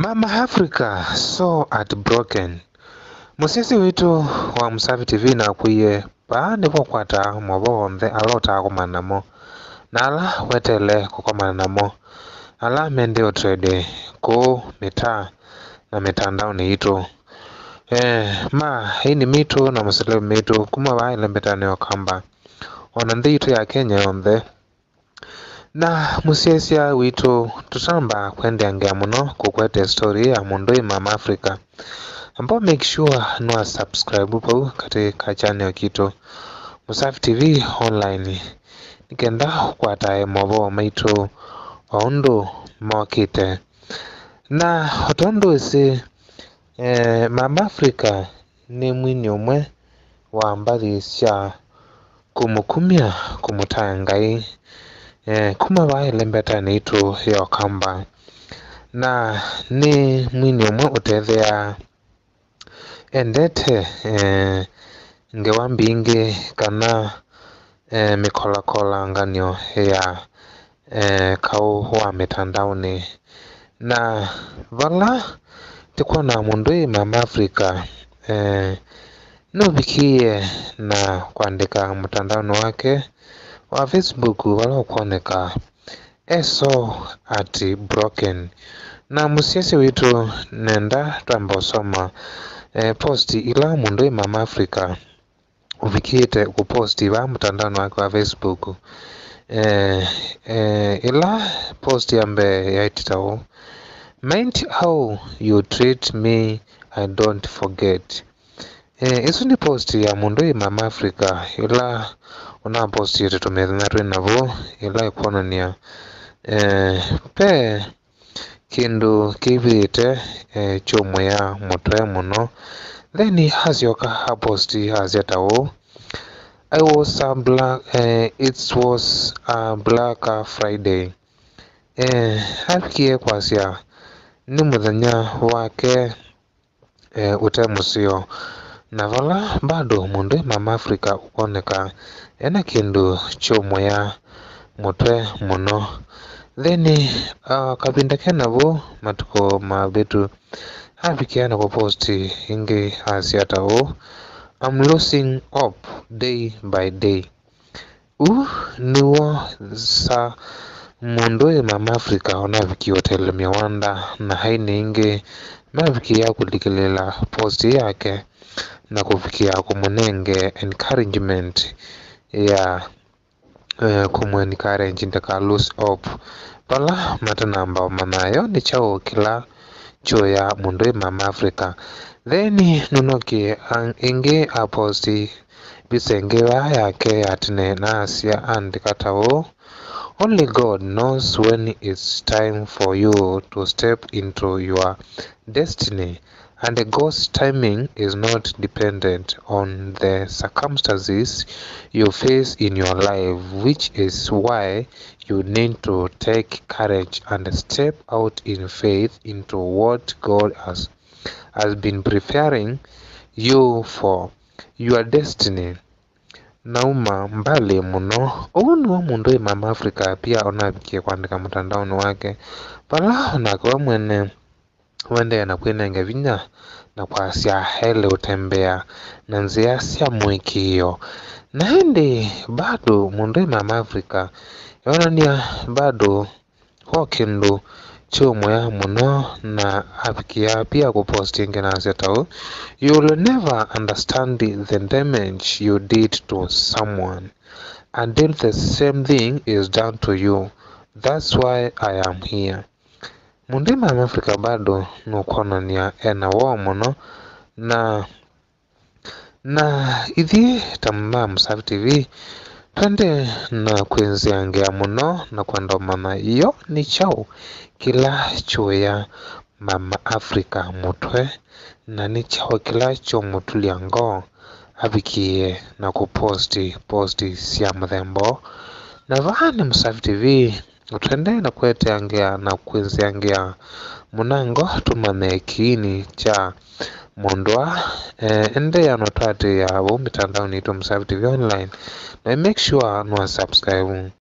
Mama Africa so heartbroken. Musisi witu wa Msafi TV na kuye baani kwa kwata mwabo mbe alota kumanamo. Nala wetele kukomanamo. Ala mende otrede ko mita na mitandao ni ito. Hii ni mitu na musile mitu kuma wa ile mbetane wakamba. Onande ito ya Kenya yonde. Na musiesia witu tutamba kwende angea muno kukwete story ya Mundui Mama Africa. Ambao make sure no subscribe po katika channel kitu Msafi TV online. Nikenda kwa tae mwabo maitu ondo mwakite. Na otondo isi Mama Africa ni mwini umwe wa mbali isya kumukumia kumutangai. Kuma wa ilembeta ni itu ya kamba. Na ni mwini umwe utethea endete ngewambingi kana mikola nganyo ya kau wa mitandaoni. Na vala tikuwa na Mundui Mama Africa nubikie na kuandika mtandaoni wake wa Facebook wala ukuoneka eso ati broken. Na musiasi witu nenda tuambosoma posti ila Mundui Mama Africa uvikite kuposti wa mtandaoni wake wa Facebook. Ila posti ambe ya ititao mind how you treat me, I don't forget. Isu ni posti ya Mundui Mama Africa ila una posti yetu tumethina navo ila ikuona niya pe kindu kivite chumwe ya mutwe muno. Then hasyoka ha posti hazyatao it was a Black Friday. Hapikie kwasya ni muthenya wake utemusio. Na vala bado Mundui Mama Africa ukoneka ena kindu chumwe ya mutwe muno. Then kapinda kenavo matuko mabitu hapikiana kwa posti ingi hasyatao I'm losing hope day by day. Niwo sa Mundui Mama Africa onaviki hotel miwanda na haini ingi mavikia kulikilela posti yake na kufikia kumunenge encouragement ya encourage ndaka lose hope. Pala matanamba manayo ni chao kila chuo ya Mundui Mama Africa. Then nunoki ingi aposti bisengewa yake atine na asya andikatao only God knows when it's time for you to step into your destiny, and God's timing is not dependent on the circumstances you face in your life, which is why you need to take courage and step out in faith into what God has been preparing you for your destiny. Nauma mbali muno unu wa Mundui Mama Africa pia onabikie kuandika mtandaoni wake pala onakawa mwene wende na kuinenge vinya na kwa siya hele utembea na nzia siya mwikio. Na hindi bado Mundui Mama Africa yonania bado kwa kindu chumwe ya muno na apikia pia kuposti inge na zetao you'll never understand the damage you did to someone until the same thing is done to you. That's why I am here. Mundui Mama Africa bado nukona niya ena wao muno na ithi tamba Msafi TV twende na kuenziangea muno na kuandomana iyo ni chao kila chuo ya Mama Africa mutwe na ni chao kila chuo mutuliango abikie na kuposti siya mthembo. Na vahani Msafi TV twende na kueteangea na kuenziangea munango tumane kiini cha mundwa ende ya notwate ya mitandao nitu Msafi TV online na make sure no subscribe.